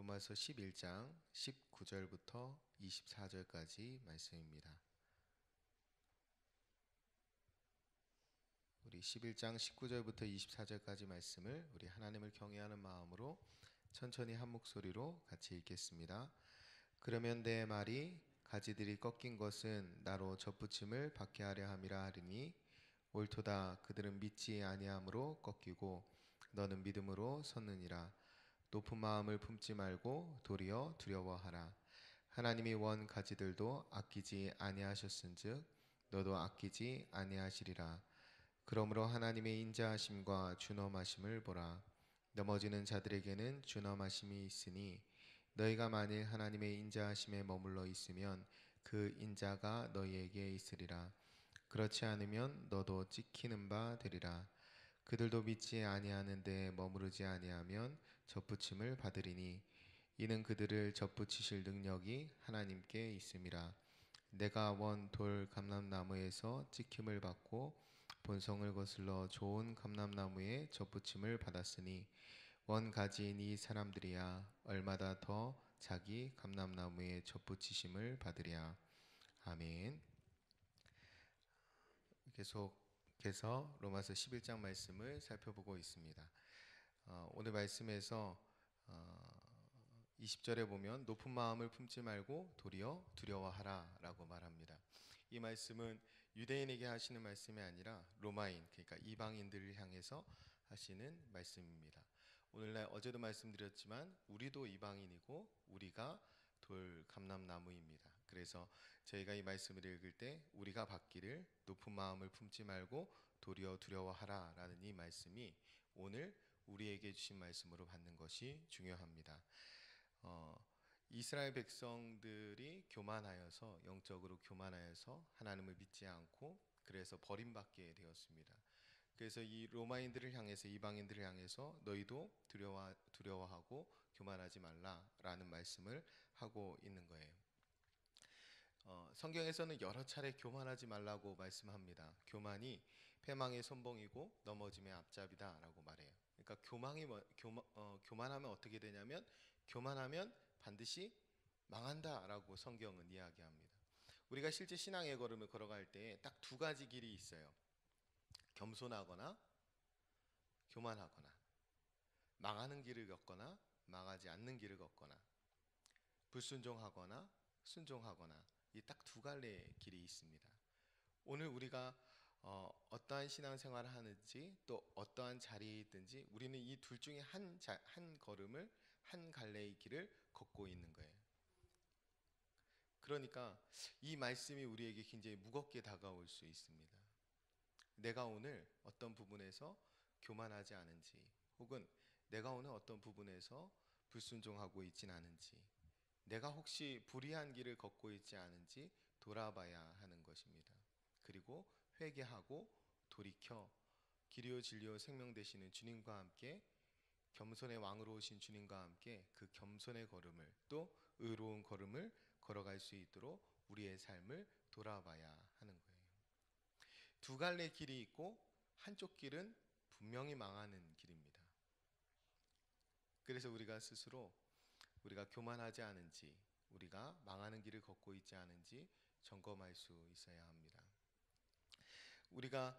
로마서 11장 19절부터 24절까지 말씀입니다. 우리 11장 19절부터 24절까지 말씀을 우리 하나님을 경외하는 마음으로 천천히 한 목소리로 같이 읽겠습니다. 그러면 내 말이 가지들이 꺾인 것은 나로 접붙임을 받게 하려 함이라 하리니 옳도다. 그들은 믿지 아니함으로 꺾이고 너는 믿음으로 섰느니라. 높은 마음을 품지 말고 도리어 두려워하라. 하나님이 원 가지들도 아끼지 아니하셨은즉 너도 아끼지 아니하시리라. 그러므로 하나님의 인자하심과 준엄하심을 보라. 넘어지는 자들에게는 준엄하심이 있으니 너희가 만일 하나님의 인자하심에 머물러 있으면 그 인자가 너희에게 있으리라. 그렇지 않으면 너도 찍히는 바 되리라. 그들도 믿지 아니하는데 머무르지 아니하면 접붙임을 받으리니 이는 그들을 접붙이실 능력이 하나님께 있음이라. 내가 원 돌 감람나무에서 찍힘을 받고 본성을 거슬러 좋은 감람나무에 접붙임을 받았으니 원 가지인 이 사람들이야 얼마나 더 자기 감람나무에 접붙이심을 받으랴. 아멘. 계속해서 로마서 11장 말씀을 살펴보고 있습니다. 오늘 말씀에서 20절에 보면 높은 마음을 품지 말고 도리어 두려워하라 라고 말합니다. 이 말씀은 유대인에게 하시는 말씀이 아니라 로마인, 그러니까 이방인들을 향해서 하시는 말씀입니다. 오늘날 어제도 말씀드렸지만 우리도 이방인이고 우리가 돌 감람나무입니다. 그래서 저희가 이 말씀을 읽을 때 우리가 받기를 높은 마음을 품지 말고 도리어 두려워하라 라는 이 말씀이 오늘 우리에게 주신 말씀으로 받는 것이 중요합니다. 이스라엘 백성들이 교만하여서 영적으로 교만하여서 하나님을 믿지 않고 그래서 버림받게 되었습니다. 그래서 이 로마인들을 향해서 이방인들을 향해서 너희도 두려워하고 교만하지 말라라는 말씀을 하고 있는 거예요. 성경에서는 여러 차례 교만하지 말라고 말씀합니다. 교만이 패망의 선봉이고 넘어짐의 앞잡이다라고 말해요. 그러니까 교만하면 어떻게 되냐면 교만하면 반드시 망한다라고 성경은 이야기합니다. 우리가 실제 신앙의 걸음을 걸어갈 때 딱 두 가지 길이 있어요. 겸손하거나 교만하거나, 망하는 길을 걷거나 망하지 않는 길을 걷거나, 불순종하거나 순종하거나, 이 딱 두 갈래의 길이 있습니다. 오늘 우리가 어떠한 신앙생활을 하는지 또 어떠한 자리에 있든지 우리는 이 둘 중에 한 걸음을, 한 갈래의 길을 걷고 있는 거예요. 그러니까 이 말씀이 우리에게 굉장히 무겁게 다가올 수 있습니다. 내가 오늘 어떤 부분에서 교만하지 않은지, 혹은 내가 오늘 어떤 부분에서 불순종하고 있진 않은지, 내가 혹시 불의한 길을 걷고 있지 않은지 돌아봐야 하는 것입니다. 그리고 회개하고 돌이켜 길이요 진리요 생명 되시는 주님과 함께, 겸손의 왕으로 오신 주님과 함께 그 겸손의 걸음을, 또 의로운 걸음을 걸어갈 수 있도록 우리의 삶을 돌아봐야 하는 거예요. 두 갈래 길이 있고 한쪽 길은 분명히 망하는 길입니다. 그래서 우리가 스스로 우리가 교만하지 않은지, 우리가 망하는 길을 걷고 있지 않은지 점검할 수 있어야 합니다. 우리가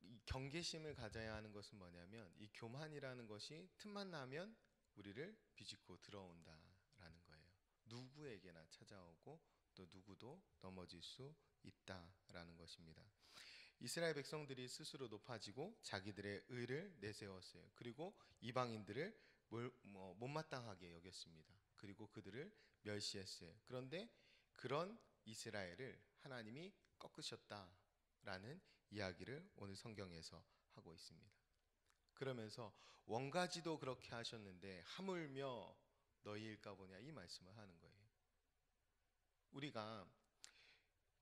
이 경계심을 가져야 하는 것은 뭐냐면, 이 교만이라는 것이 틈만 나면 우리를 비집고 들어온다라는 거예요. 누구에게나 찾아오고 또 누구도 넘어질 수 있다라는 것입니다. 이스라엘 백성들이 스스로 높아지고 자기들의 의를 내세웠어요. 그리고 이방인들을 못마땅하게 여겼습니다. 그리고 그들을 멸시했어요. 그런데 그런 이스라엘을 하나님이 꺾으셨다라는 이야기를 오늘 성경에서 하고 있습니다. 그러면서 원가지도 그렇게 하셨는데 하물며 너희일까 보냐, 이 말씀을 하는 거예요. 우리가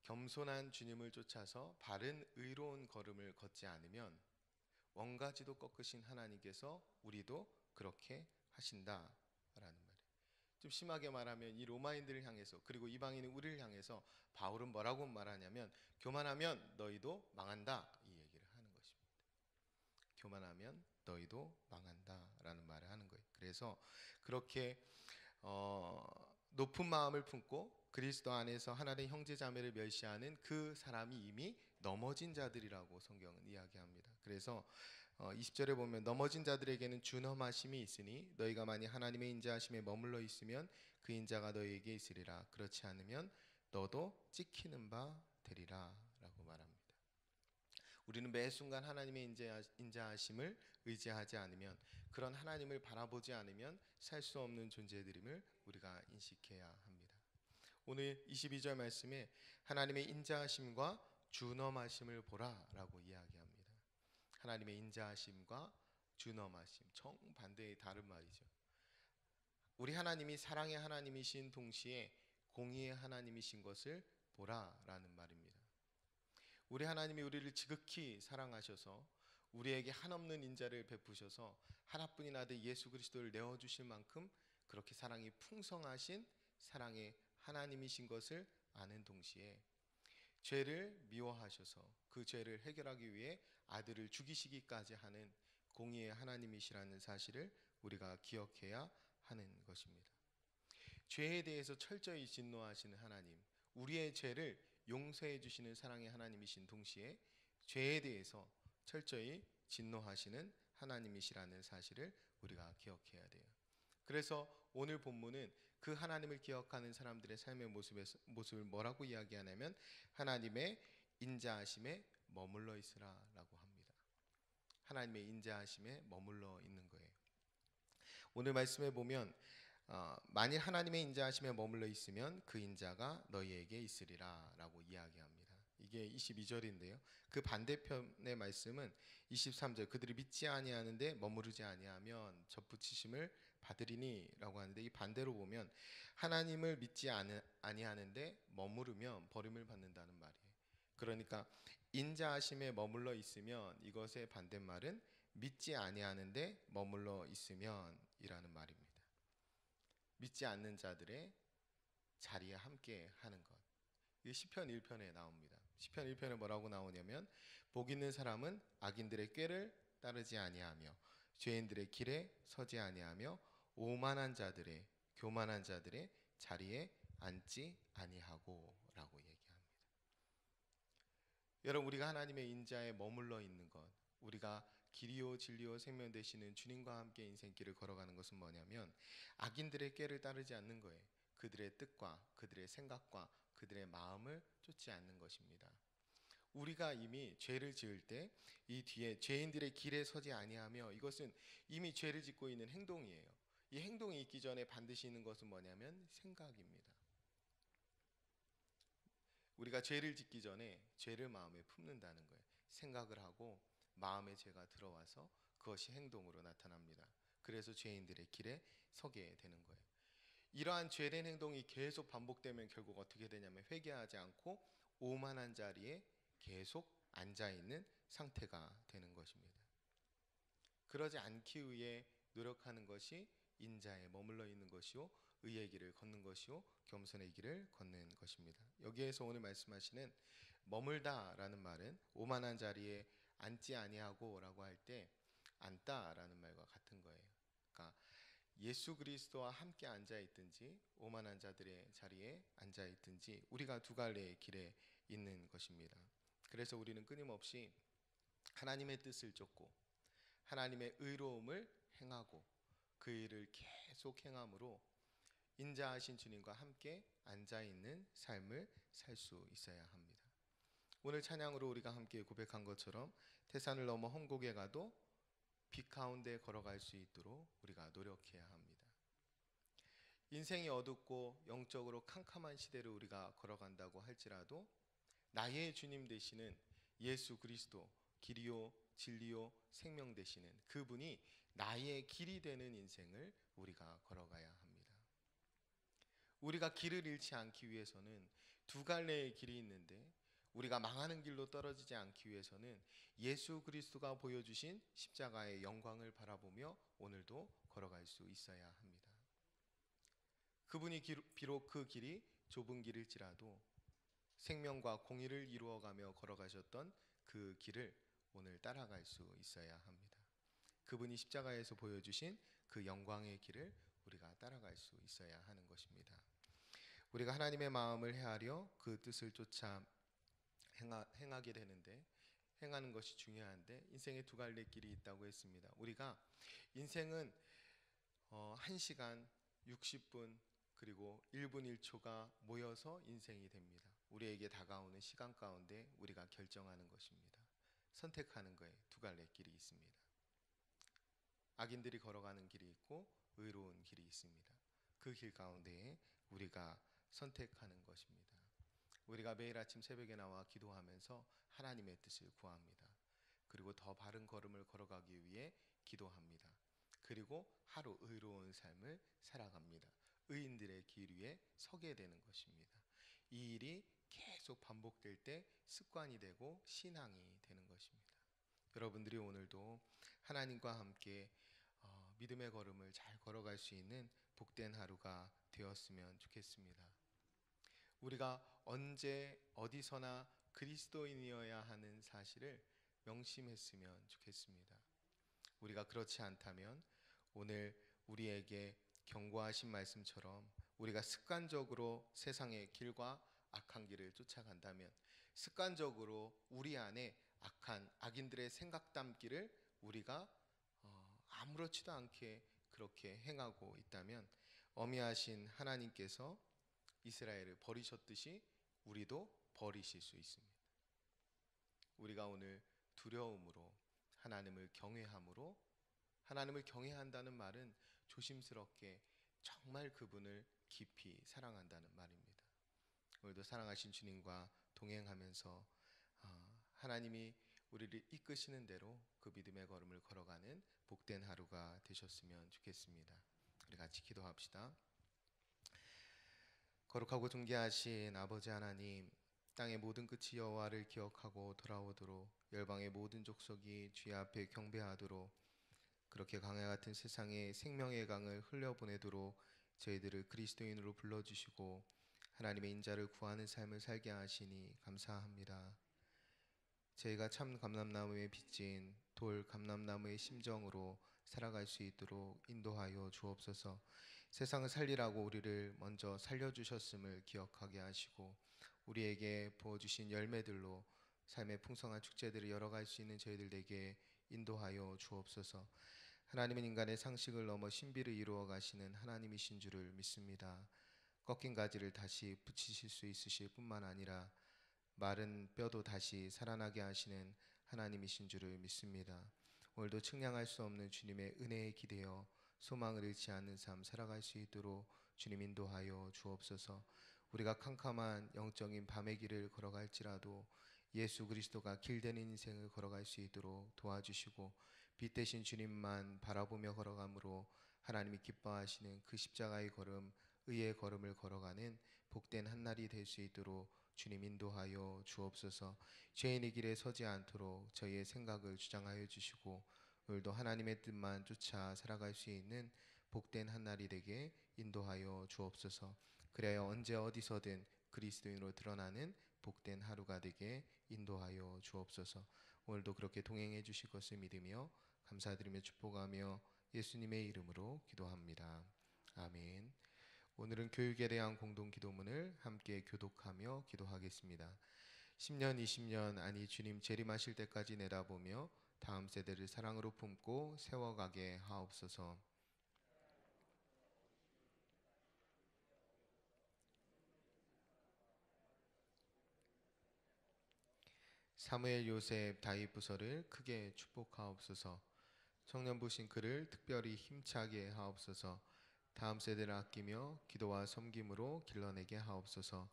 겸손한 주님을 쫓아서 바른 의로운 걸음을 걷지 않으면 원가지도 꺾으신 하나님께서 우리도 그렇게 하신다라는 말이에요. 좀 심하게 말하면 이 로마인들을 향해서, 그리고 이방인은 우리를 향해서 바울은 뭐라고 말하냐면, 교만하면 너희도 망한다, 이 얘기를 하는 것입니다. 교만하면 너희도 망한다라는 말을 하는 거예요. 그래서 그렇게 높은 마음을 품고 그리스도 안에서 하나님의 형제 자매를 멸시하는 그 사람이 이미 넘어진 자들이라고 성경은 이야기합니다. 그래서 20절에 보면 넘어진 자들에게는 준엄하심이 있으니 너희가 만일 하나님의 인자하심에 머물러 있으면 그 인자가 너희에게 있으리라. 그렇지 않으면 너도 찍히는 바 되리라 라고 말합니다. 우리는 매 순간 하나님의 인자하심을 의지하지 않으면, 그런 하나님을 바라보지 않으면 살 수 없는 존재들임을 우리가 인식해야 합니다. 오늘 22절 말씀에 하나님의 인자하심과 준엄하심을 보라라고 이야기합니다. 하나님의 인자하심과 준엄하심, 정반대의 다른 말이죠. 우리 하나님이 사랑의 하나님이신 동시에 공의의 하나님이신 것을 보라라는 말입니다. 우리 하나님이 우리를 지극히 사랑하셔서 우리에게 한없는 인자를 베푸셔서 하나뿐인 아들 예수 그리스도를 내어주실 만큼 그렇게 사랑이 풍성하신 사랑의 하나님이신 것을 아는 동시에 죄를 미워하셔서 그 죄를 해결하기 위해 아들을 죽이시기까지 하는 공의의 하나님이시라는 사실을 우리가 기억해야 하는 것입니다. 죄에 대해서 철저히 진노하시는 하나님, 우리의 죄를 용서해 주시는 사랑의 하나님이신 동시에 죄에 대해서 철저히 진노하시는 하나님이시라는 사실을 우리가 기억해야 돼요. 그래서 오늘 본문은 그 하나님을 기억하는 사람들의 삶의 모습을 뭐라고 이야기하냐면 하나님의 인자하심에 머물러 있으라라고 합니다. 하나님의 인자하심에 머물러 있는 거예요. 오늘 말씀에 보면 만일 하나님의 인자하심에 머물러 있으면 그 인자가 너희에게 있으리라 라고 이야기합니다. 이게 22절인데요. 그 반대편의 말씀은 23절, 그들이 믿지 아니하는데 머무르지 아니하면 접붙이심을 받으리니 라고 하는데, 이 반대로 보면 하나님을 믿지 아니하는데 머무르면 버림을 받는다는 말이에요. 그러니까 인자하심에 머물러 있으면, 이것의 반대말은 믿지 아니하는데 머물러 있으면 이라는 말입니다. 믿지 않는 자들의 자리에 함께 하는 것. 이게 시편 1편에 나옵니다. 시편 1편에 뭐라고 나오냐면 복 있는 사람은 악인들의 꾀를 따르지 아니하며 죄인들의 길에 서지 아니하며 오만한 자들의 교만한 자들의 자리에 앉지 아니하고 라고 얘기합니다. 여러분, 우리가 하나님의 인자에 머물러 있는 것, 우리가 길이요 진리요 생명 되시는 주님과 함께 인생길을 걸어가는 것은 뭐냐면 악인들의 꾀를 따르지 않는 거예요. 그들의 뜻과 그들의 생각과 그들의 마음을 쫓지 않는 것입니다. 우리가 이미 죄를 지을 때 이 뒤에 죄인들의 길에 서지 아니하며, 이것은 이미 죄를 짓고 있는 행동이에요. 이 행동이 있기 전에 반드시 있는 것은 뭐냐면 생각입니다. 우리가 죄를 짓기 전에 죄를 마음에 품는다는 거예요. 생각을 하고 마음에 죄가 들어와서 그것이 행동으로 나타납니다. 그래서 죄인들의 길에 서게 되는 거예요. 이러한 죄된 행동이 계속 반복되면 결국 어떻게 되냐면 회개하지 않고 오만한 자리에 계속 앉아있는 상태가 되는 것입니다. 그러지 않기 위해 노력하는 것이 인자에 머물러 있는 것이요 의의 길을 걷는 것이요 겸손의 길을 걷는 것입니다. 여기에서 오늘 말씀하시는 머물다라는 말은 오만한 자리에 앉지 아니하고 라고 할 때 앉다라는 말과 같은 거예요. 그러니까 예수 그리스도와 함께 앉아있든지 오만한 자들의 자리에 앉아있든지 우리가 두 갈래의 길에 있는 것입니다. 그래서 우리는 끊임없이 하나님의 뜻을 쫓고 하나님의 의로움을 행하고 그 일을 계속 행함으로 인자하신 주님과 함께 앉아있는 삶을 살 수 있어야 합니다. 오늘 찬양으로 우리가 함께 고백한 것처럼 태산을 넘어 험곡에 가도 빛 가운데 걸어갈 수 있도록 우리가 노력해야 합니다. 인생이 어둡고 영적으로 캄캄한 시대를 우리가 걸어간다고 할지라도 나의 주님 되시는 예수 그리스도, 길이요 진리요 생명 되시는 그분이 나의 길이 되는 인생을 우리가 걸어가야 합니다. 우리가 길을 잃지 않기 위해서는 두 갈래의 길이 있는데 우리가 망하는 길로 떨어지지 않기 위해서는 예수 그리스도가 보여주신 십자가의 영광을 바라보며 오늘도 걸어갈 수 있어야 합니다. 그분이 비록 그 길이 좁은 길일지라도 생명과 공의를 이루어가며 걸어가셨던 그 길을 오늘 따라갈 수 있어야 합니다. 그분이 십자가에서 보여주신 그 영광의 길을 우리가 우리가 따라갈 수 있어야 하는 것입니다. 우리가 하나님의 마음을 헤아려 그 뜻을 쫓아 행하게 되는데, 행하는 것이 중요한데 인생에 두 갈래 길이 있다고 했습니다. 우리가 인생은 1시간 60분 그리고 1분 1초가 모여서 인생이 됩니다. 우리에게 다가오는 시간 가운데 우리가 결정하는 것입니다. 선택하는 거에 두 갈래 길이 있습니다. 악인들이 걸어가는 길이 있고 의로운 길이 있습니다. 그 길 가운데에 우리가 선택하는 것입니다. 우리가 매일 아침 새벽에 나와 기도하면서 하나님의 뜻을 구합니다. 그리고 더 바른 걸음을 걸어가기 위해 기도합니다. 그리고 하루 의로운 삶을 살아갑니다. 의인들의 길 위에 서게 되는 것입니다. 이 일이 계속 반복될 때 습관이 되고 신앙이 되는 것입니다. 여러분들이 오늘도 하나님과 함께 믿음의 걸음을 잘 걸어갈 수 있는 복된 하루가 되었으면 좋겠습니다. 우리가 언제 어디서나 그리스도인이어야 하는 사실을 명심했으면 좋겠습니다. 우리가 그렇지 않다면 오늘 우리에게 경고하신 말씀처럼 우리가 습관적으로 세상의 길과 악한 길을 쫓아간다면, 습관적으로 우리 안에 악한 악인들의 생각 담기를 우리가 아무렇지도 않게 그렇게 행하고 있다면, 어미하신 하나님께서 이스라엘을 버리셨듯이 우리도 버리실 수 있습니다. 우리가 오늘 두려움으로 하나님을 경외함으로, 하나님을 경외한다는 말은 조심스럽게 정말 그분을 깊이 사랑한다는 말입니다. 오늘도 사랑하신 주님과 동행하면서 하나님이 우리를 이끄시는 대로 그 믿음의 걸음을 걸어가는 복된 하루가 되셨으면 좋겠습니다. 우리 같이 기도합시다. 거룩하고 존귀하신 아버지 하나님, 땅의 모든 끝이 여호와를 기억하고 돌아오도록, 열방의 모든 족속이 주의 앞에 경배하도록, 그렇게 강해 같은 세상에 생명의 강을 흘려보내도록 저희들을 그리스도인으로 불러주시고 하나님의 인자를 구하는 삶을 살게 하시니 감사합니다. 저희가 참 감람나무에 빚진 돌 감람나무의 심정으로 살아갈 수 있도록 인도하여 주옵소서. 세상을 살리라고 우리를 먼저 살려주셨음을 기억하게 하시고 우리에게 부어주신 열매들로 삶의 풍성한 축제들을 열어갈 수 있는 저희들 에게 인도하여 주옵소서. 하나님은 인간의 상식을 넘어 신비를 이루어 가시는 하나님이신 줄을 믿습니다. 꺾인 가지를 다시 붙이실 수 있으실 뿐만 아니라 마른 뼈도 다시 살아나게 하시는 하나님이신 줄을 믿습니다. 오늘도 측량할 수 없는 주님의 은혜에 기대어 소망을 잃지 않는 삶 살아갈 수 있도록 주님 인도하여 주옵소서. 우리가 캄캄한 영적인 밤의 길을 걸어갈지라도 예수 그리스도가 길된 인생을 걸어갈 수 있도록 도와주시고, 빛 대신 주님만 바라보며 걸어감으로 하나님이 기뻐하시는 그 십자가의 걸음, 의의 걸음을 걸어가는 복된 한날이 될 수 있도록 주님 인도하여 주옵소서. 죄인의 길에 서지 않도록 저희의 생각을 주장하여 주시고 오늘도 하나님의 뜻만 쫓아 살아갈 수 있는 복된 한날이 되게 인도하여 주옵소서. 그래야 언제 어디서든 그리스도인으로 드러나는 복된 하루가 되게 인도하여 주옵소서. 오늘도 그렇게 동행해 주실 것을 믿으며 감사드리며 축복하며 예수님의 이름으로 기도합니다. 아멘. 오늘은 교육에 대한 공동 기도문을 함께 교독하며 기도하겠습니다. 10년 20년 아니 주님 재림하실 때까지 내다보며 다음 세대를 사랑으로 품고 세워가게 하옵소서. 사무엘 요셉 다윗 부서를 크게 축복하옵소서. 청년부신 그를 특별히 힘차게 하옵소서. 다음 세대를 아끼며 기도와 섬김으로 길러내게 하옵소서.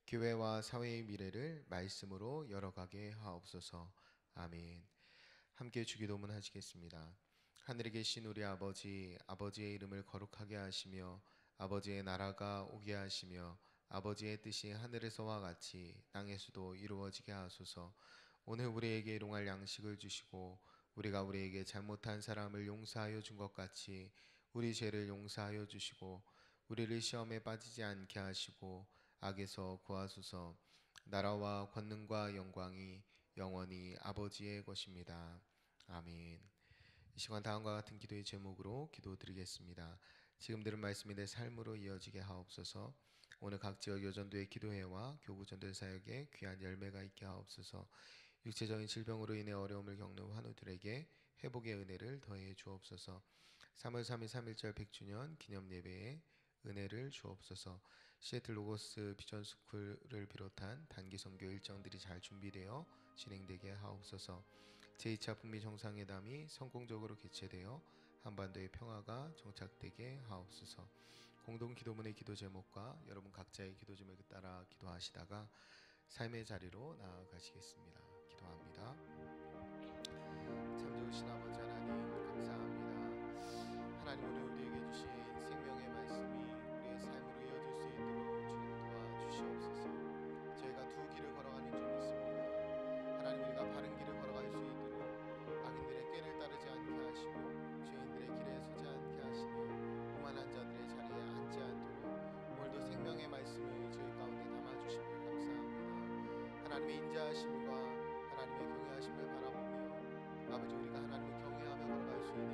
교회와 사회의 미래를 말씀으로 열어가게 하옵소서. 아멘. 함께 주기도문 하시겠습니다. 하늘에 계신 우리 아버지, 아버지의 이름을 거룩하게 하시며 아버지의 나라가 오게 하시며 아버지의 뜻이 하늘에서와 같이 땅에서도 이루어지게 하소서. 오늘 우리에게 일용할 양식을 주시고 우리가 우리에게 잘못한 사람을 용서하여 준 것 같이 우리 죄를 용서하여 주시고 우리를 시험에 빠지지 않게 하시고 악에서 구하소서. 나라와 권능과 영광이 영원히 아버지의 것입니다. 아멘. 이 시간 다음과 같은 기도의 제목으로 기도드리겠습니다. 지금 들은 말씀이 내 삶으로 이어지게 하옵소서. 오늘 각 지역 여전도의 기도회와 교구전도의 사역에 귀한 열매가 있게 하옵소서. 육체적인 질병으로 인해 어려움을 겪는 환우들에게 회복의 은혜를 더해 주옵소서. 3월 3일 3.1절 100주년 기념 예배에 은혜를 주옵소서. 시애틀 로고스 비전 스쿨을 비롯한 단기 선교 일정들이 잘 준비되어 진행되게 하옵소서. 제2차 북미 정상회담이 성공적으로 개최되어 한반도의 평화가 정착되게 하옵소서. 공동 기도문의 기도 제목과 여러분 각자의 기도 제목에 따라 기도하시다가 삶의 자리로 나아가시겠습니다. 기도합니다. 참 좋으신 아버지 하나님 감사합니다. 하나님 오늘 우리에게 주신 생명의 말씀이 우리의 삶으로 이어질 수 있도록 주님 도와주시옵소서. 저희가 두 길을 걸어가는 줄 믿습니다. 하나님 우리가 바른 길을 걸어갈 수 있도록 악인들의 꾀를 따르지 않게 하시고 죄인들의 길에 서지 않게 하시며 오만한 자들의 자리에 앉지 않도록 오늘도 생명의 말씀을 저희 가운데 담아주시며 감사합니다. 하나님의 인자하심과 하나님의 경외하심을 바라보며 아버지 우리가 하나님을 경외하며 걸어갈 수 있는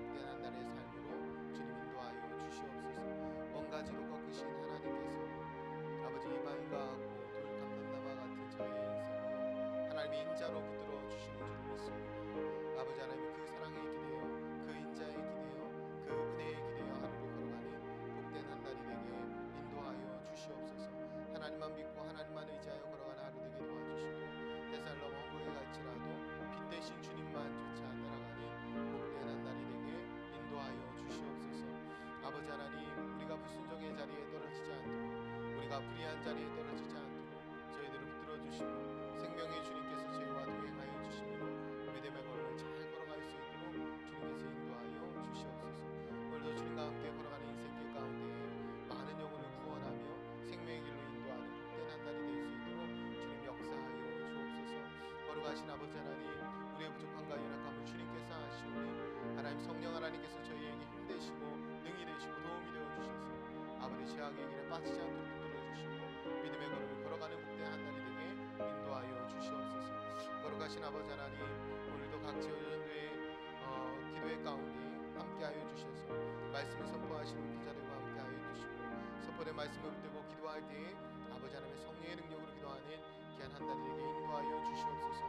복된 한 날의 삶으로 주님 인도하여 주시옵소서. 먼 가지로 꺾으신 하나님께서 아버지 이방인과 같고 돌 감는 나와 같은 저의 인생을 하나님의 인자로 붙들어 주시는 줄 믿습니다. 아버지 하나님 그 사랑에 기대어 그 인자에 기대어 그 은혜에 기대어 하루를 걸어가는 복된 한 날이 되게 인도하여 주시옵소서. 하나님만 믿고 하나님만 의지하여 걸어가는 하루 되게 도와주시고 때살러 먼 곳에 갈지라도 빛 대신 주님만 쫓아 따라가는 복된 한 날이 되게 인도하여 주시옵소서. 아버지 하나님 우리가 불순종의 자리에 떨어지지 않도록 우리가 불의한 자리에 떨어지지 않도록 저희들을 붙들어 주시고 생명의 주님께서 저희와 동행하여 주시므로 믿음의 걸음을 잘 걸어갈 수 있도록 주님께서 인도하여 주시옵소서. 오늘도 주님과 함께 걸어가는 인생길 가운데 많은 영혼을 구원하며 생명의 길로 인도하는 복된 한 달이 될 수 있도록 주님 역사하여 주옵소서. 거룩하신 아버지 하나님 우리의 부족함과 연약함을 주님께서 아시오니 하나님 성령 하나님께서 저희에게 힘되시고 능히 되시고 도움이 되어주셔서 아버지 죄악의 길에 빠지지 않도록 붙들어주시고 믿음의 걸음을 걸어가는 복된 한 달이 되게 인도하여 주시옵소서. 거룩하신 아버지 하나님 오늘도 각 지역연도의 기도회 가운데 함께하여 주셔서 말씀을 선포하시는 기자들과 함께하여 주시고 선포된 말씀을 붙들고 기도할 때에 아버지 하나님의 성령의 능력으로 기도하는 귀한 한 달이 되게 인도하여 주시옵소서.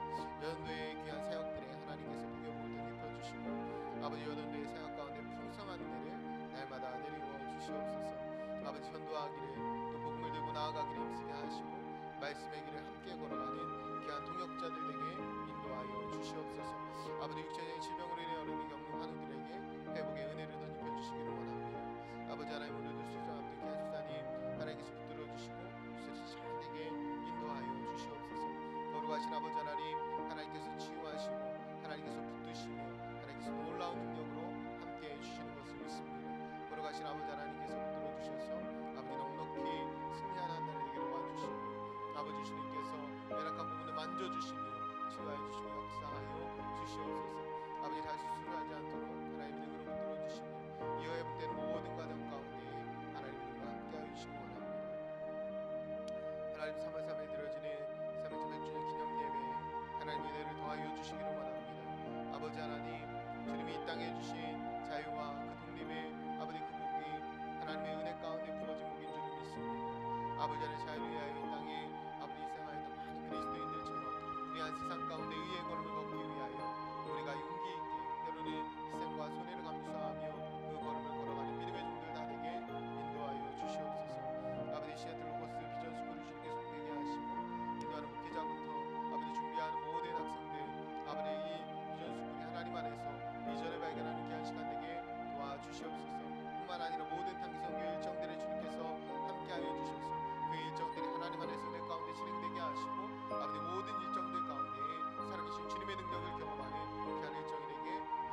여전도의 귀한 사역들에 하나님께서 복의 복을 덧입혀주시고 아버지 여전도의 사역 가운데 풍성한 은혜를 날마다 내리워 주시옵소서. 아버지 전도하기를 또 복음을 들고 나아가기를 힘쓰게 하시고 말씀의 길을 함께 걸어가는 귀한 동역자들에게 인도하여 주시옵소서. 아버지 육체적인 질병으로 인해 어려움을 겪는 환우들에게 회복의 은혜를 덧입혀 주시기를 원합니다. 아버지 하나님 오늘도 수저 앞둔 귀한 수사님 하나님께서 붙들어 주시고 수술이 잘 되게 인도하여 주시옵소서. 거룩하신 아버지 하나님 하나님께서 치유하시고 하나님께서 붙드시며 하나님께서 놀라운 능력으로 함께해 주시는 것을 믿습니다. 거룩하신 아버지 하나님께서 붙들어 주셔서 아버지 넉넉히 승리하는 한 날이 되기를 도와주시고 아버지 주님께서 연약한 부분을 만져주시며 치유하여 주시며 역사하여 주시옵소서. 아버지 다시 수술하지 않도록 하나님의 능으로 붙들어 주시며 이어 회복되는 모든 가정 가운데 하나님의 능으로 함께하여 주시기 원합니다. 하나님 3월 3일 드려지는 3일째 100주년 기념 예배 하나님의 은혜를 더하여 주시기를 원합니다. 아버지 하나님 주님이 이 땅에 주신 자유와 그 독립의 아버지 그 복이 하나님의 은혜 가운데 부어진 복인 줄 믿습니다. 아버지 하나님 자유를 위하여 이 땅에 아버지 희생하였던 많은 그리스도인들처럼 우리 한 세상 가운데 의의 걸음을 걷기 위하여 우리가 용기 있게 때로는 희생과 손해를 감수하며 그 걸음을 걸어가는 믿음의 종들 다 되게 인도하여 주시옵소서. 아버지 시애틀 로고스 비전 스쿨을 주님께서 되게 하시고 인도하는 목회자부터 아버지 준비하는 모든 학생들 아버지 이 비전 스쿨이 하나님 안에서 비전을 발견하는 귀한 시간 되게 도와주시옵소서. 뿐만 아니라 모든 단기 선교 일정들을 주님께서 함께하여 주셔서 그 일정들이 하나님 안에서 내 가운데 진행되게 하시고 아버지 모든 일정들 가운데 살아계신 주님의 능력을 경험하는 귀한 일정이 되게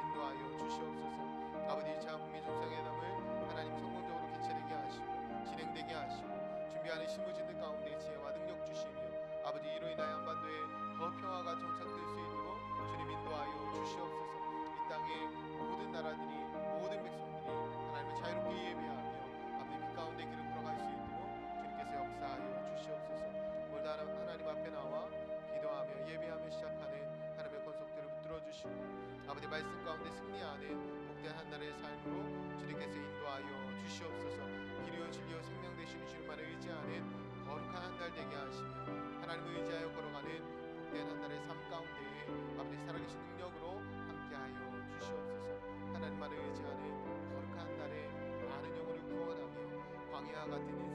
인도하여 주시옵소서. 아버지 자 북미 정상회담을 하나님 성공적으로 개최되게 하시고 진행되게 하시고 준비하는 실무진들 가운데 지혜와 능력 주시며 아버지 이로 인하여 한반도에 더 평화가 정착될 수 있도록 주님 인도하여 주시옵소서. 이 땅의 모든 나라들이 모든 백성들이 하나님을 자유롭게 예배하며 아버지 빛 가운데 길을 걸어갈 수 있도록 주님께서 역사하여 주시옵소서. 오늘도 하나님 앞에 나와 기도하며 예배하며 시작하는 하나님의 권속들을 붙들어 주시고 아버지 말씀 가운데 승리하는 복된 한 날의 삶으로 주님께서 인도하여 같으니